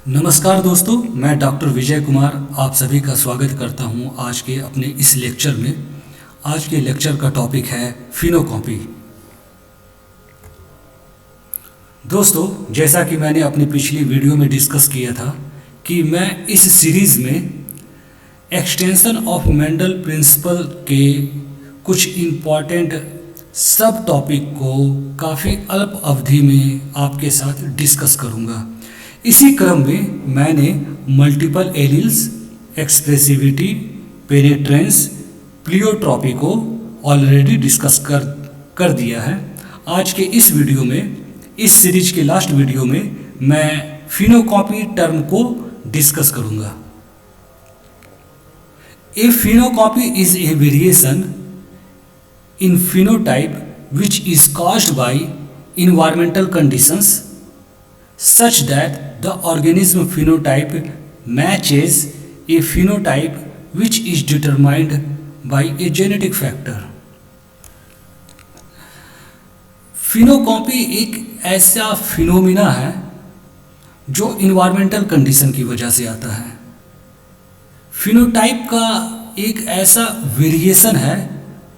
नमस्कार दोस्तों, मैं डॉक्टर विजय कुमार आप सभी का स्वागत करता हूं आज के अपने इस लेक्चर में। आज के लेक्चर का टॉपिक है फिनोकॉपी। दोस्तों, जैसा कि मैंने अपनी पिछली वीडियो में डिस्कस किया था कि मैं इस सीरीज़ में एक्सटेंशन ऑफ मेंडल प्रिंसिपल के कुछ इम्पॉर्टेंट सब टॉपिक को काफ़ी अल्प अवधि में आपके साथ डिस्कस करूंगा। इसी क्रम में मैंने multiple alleles, expressivity, penetrance, pleiotropy को ऑलरेडी डिस्कस कर दिया है। आज के इस वीडियो में, इस सीरीज के लास्ट वीडियो में, मैं फिनोकॉपी टर्म को डिस्कस करूंगा। A phenocopy is a variation in phenotype which is caused by environmental conditions such that the organism phenotype matches a phenotype which is determined by a genetic factor। Phenocopy एक ऐसा phenomena है जो environmental condition की वजह से आता है। Phenotype का एक ऐसा वेरिएशन है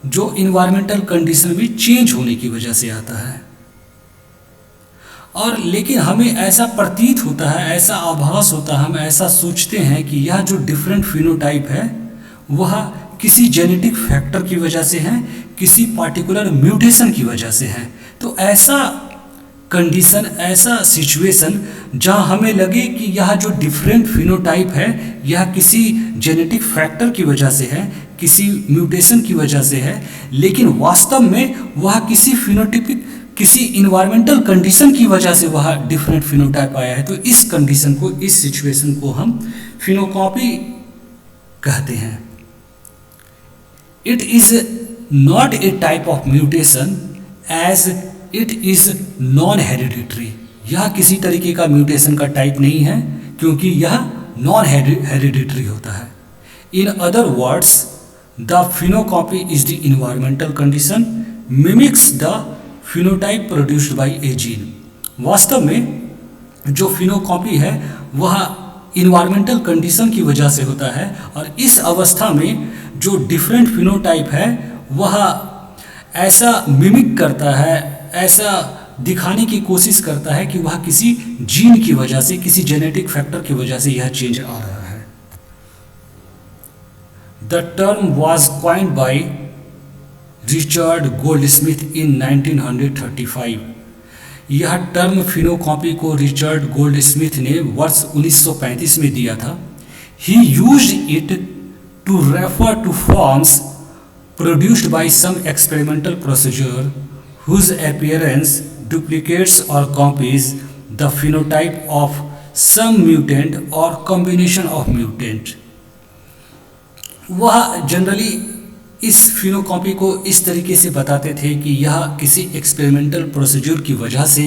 जो इन्वायरमेंटल कंडीशन में चेंज होने की वजह से आता है। और लेकिन हमें ऐसा प्रतीत होता है, ऐसा आभास होता है, हम ऐसा सोचते हैं कि यह जो डिफरेंट फिनोटाइप है वह किसी जेनेटिक फैक्टर की वजह से है, किसी पार्टिकुलर म्यूटेशन की वजह से है। तो ऐसा कंडीशन, ऐसा सिचुएशन जहां हमें लगे कि यह जो डिफरेंट फिनोटाइप है यह किसी जेनेटिक फैक्टर की वजह से है, किसी म्यूटेशन की वजह से है, लेकिन वास्तव में वह किसी फिनोटाइपिक, किसी इन्वायरमेंटल कंडीशन की वजह से वह डिफरेंट फिनोटाइप आया है। तो इस कंडीशन को, इस सिचुएशन को हम फिनोकॉपी कहते हैं। It is not a type of mutation as it is non hereditary. यह किसी तरीके का म्यूटेशन का टाइप नहीं है क्योंकि यह नॉन हेरिडिटरी होता है। In other words, the phenocopy is the environmental condition mimics the phenotype produced by A gene. वास्तव में जो फिनोकॉपी है वह इन्वायरमेंटल कंडीशन की वजह से होता है और इस अवस्था में जो डिफरेंट फिनोटाइप है वह ऐसा मिमिक करता है, ऐसा दिखाने की कोशिश करता है कि वह किसी जीन की वजह से, किसी जेनेटिक फैक्टर की वजह से यह चेंज आ रहा है। The term was coined by Richard Goldschmidt in 1935। यह टर्म फिनोकॉपी को रिचर्ड गोल्डस्मिथ ने वर्ष 1935 में दिया था। He used it to refer to forms produced by some experimental procedure whose appearance duplicates or copies the phenotype of some mutant or combination of mutant। वह generally इस phenocopy को इस तरीके से बताते थे कि यह किसी एक्सपेरिमेंटल प्रोसीजर की वजह से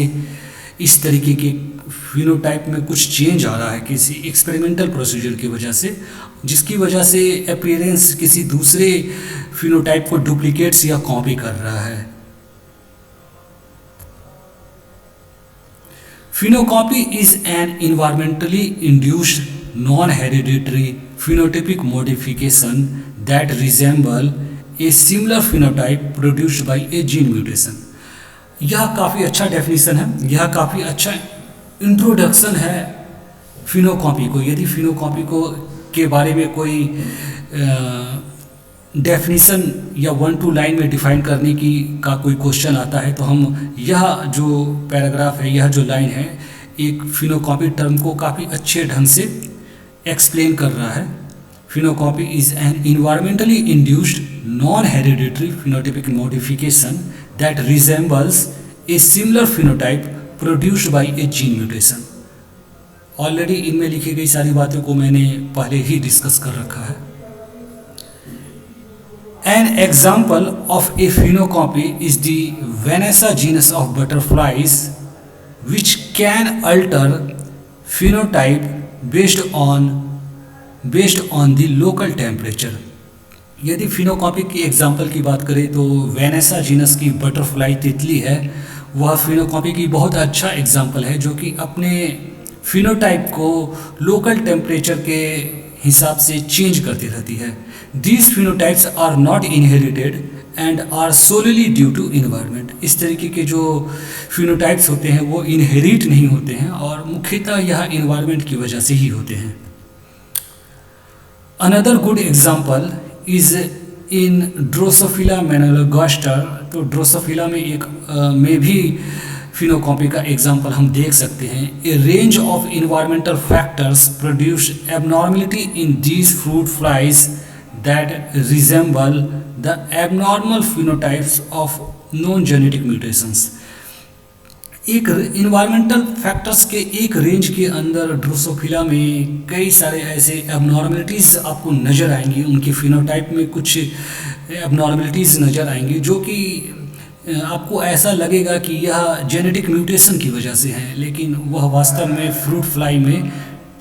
इस तरीके के फिनोटाइप में कुछ चेंज आ रहा है, किसी एक्सपेरिमेंटल प्रोसीजर की वजह से, जिसकी वजह से अपीयरेंस किसी दूसरे फिनोटाइप को डुप्लीकेट्स या कॉपी कर रहा है। Phenocopy is an environmentally induced non-hereditary phenotypic modification that resemble a similar phenotype produced by a gene mutation। यह काफ़ी अच्छा डेफिनेशन है, यह काफ़ी अच्छा इंट्रोडक्शन है फिनोकॉपी को। यदि फिनोकॉपी को के बारे में कोई डेफिनेशन या 1-2 लाइन में डिफाइन करने की का कोई क्वेश्चन आता है तो हम यह जो पैराग्राफ है, यह जो लाइन है, एक फिनोकॉपी टर्म को काफ़ी अच्छे ढंग से एक्सप्लेन कर रहा है। Phenocopy is an environmentally induced non hereditary phenotypic modification that resembles a similar phenotype produced by A gene mutation. Already इनमें लिखी गई सारी बातों को मैंने पहले ही डिस्कस कर रखा है। An example of a phenocopy is the Vanessa genus of butterflies, which can alter phenotype based on the local temperature। यदि फिनोकॉपी की एग्जाम्पल की बात करें तो वेनेसा जीनस की बटरफ्लाई तितली है, वह फिनोकॉपी की बहुत अच्छा एग्जाम्पल है जो कि अपने फिनोटाइप को लोकल टेम्परेचर के हिसाब से चेंज करती रहती है। These phenotypes are not inherited and are solely due to environment. इस तरीके के जो फिनोटाइप्स होते हैं वो इनहेरिट नहीं होते हैं और मुख्यतः यह इन्वायरमेंट की वजह से ही होते हैं। Another good example is in Drosophila melanogaster. तो ड्रोसोफिला में भी फिनोकॉपी का एग्जाम्पल हम देख सकते हैं। ए range of environmental factors produce abnormality in these fruit flies that resemble the abnormal phenotypes of non genetic mutations. एक इन्वायरमेंटल फैक्टर्स के एक रेंज के अंदर ड्रोसोफिला में कई सारे ऐसे एबनॉर्मलिटीज़ आपको नज़र आएंगी, उनकी फिनोटाइप में कुछ एबनॉर्मलिटीज़ नज़र आएंगी जो कि आपको ऐसा लगेगा कि यह जेनेटिक म्यूटेशन की वजह से है, लेकिन वह वास्तव में फ्रूट फ्लाई में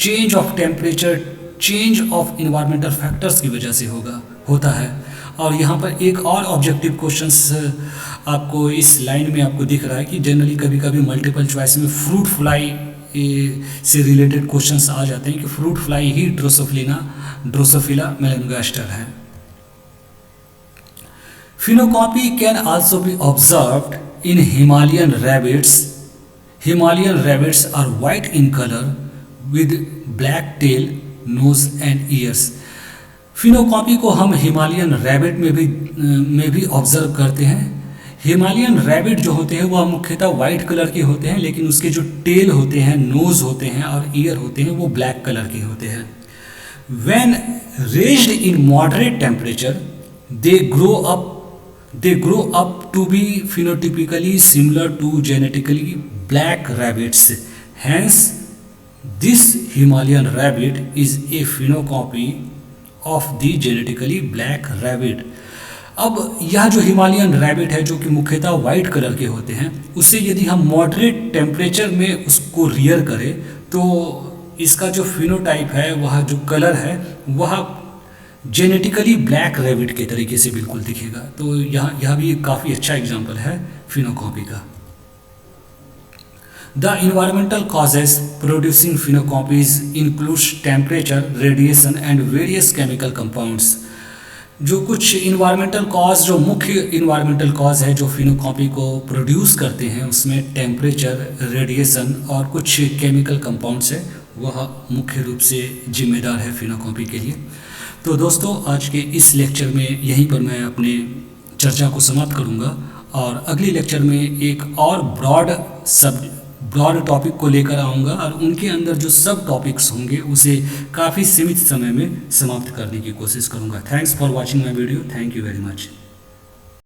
change of temperature, change of environmental factors की वजह से होता है। और यहाँ पर एक और ऑब्जेक्टिव क्वेश्चंस आपको इस लाइन में आपको दिख रहा है कि जनरली कभी कभी मल्टीपल चॉइस में फ्रूट फ्लाई से रिलेटेड क्वेश्चंस आ जाते हैं कि फ्रूट फ्लाई ही ड्रोसोफिला मेलानोगास्टर है। Phenocopy can also be observed in Himalayan rabbits. Himalayan rabbits are white in color with black tail, nose and ears. Phenocopy को हम Himalayan rabbit में भी observe करते हैं। हिमालयन रैबिट जो होते हैं वह मुख्यतः वाइट कलर के होते हैं, लेकिन उसके जो टेल होते हैं, नोज होते हैं और ईयर होते हैं वो ब्लैक कलर के होते हैं। When raised in moderate temperature, they grow up to be phenotypically similar to genetically black rabbits. Hence, this Himalayan rabbit is a phenocopy of the genetically black rabbit. अब यह जो Himalayan rabbit है जो कि मुख्यतः वाइट कलर के होते हैं, उससे यदि हम मॉडरेट टेम्परेचर में उसको रियर करें तो इसका जो फिनोटाइप है, वह जो कलर है वह जेनेटिकली ब्लैक रैबिट के तरीके से बिल्कुल दिखेगा। तो यह भी काफ़ी अच्छा एग्जाम्पल है फिनोकॉपी का। The environmental causes producing phenocopies includes temperature, radiation and various chemical compounds. जो कुछ इन्वायरमेंटल कॉज, जो मुख्य इन्वायरमेंटल कॉज है जो फिनोकॉपी को प्रोड्यूस करते हैं, उसमें टेम्परेचर, रेडिएशन और कुछ केमिकल कंपाउंड्स है, वह मुख्य रूप से जिम्मेदार है फिनोकॉपी के लिए। तो दोस्तों, आज के इस लेक्चर में यहीं पर मैं अपने चर्चा को समाप्त करूंगा और अगली लेक्चर में एक और ब्रॉड टॉपिक को लेकर आऊंगा और उनके अंदर जो सब टॉपिक्स होंगे उसे काफ़ी सीमित समय में समाप्त करने की कोशिश करूंगा। Thanks for watching my video. Thank you very much.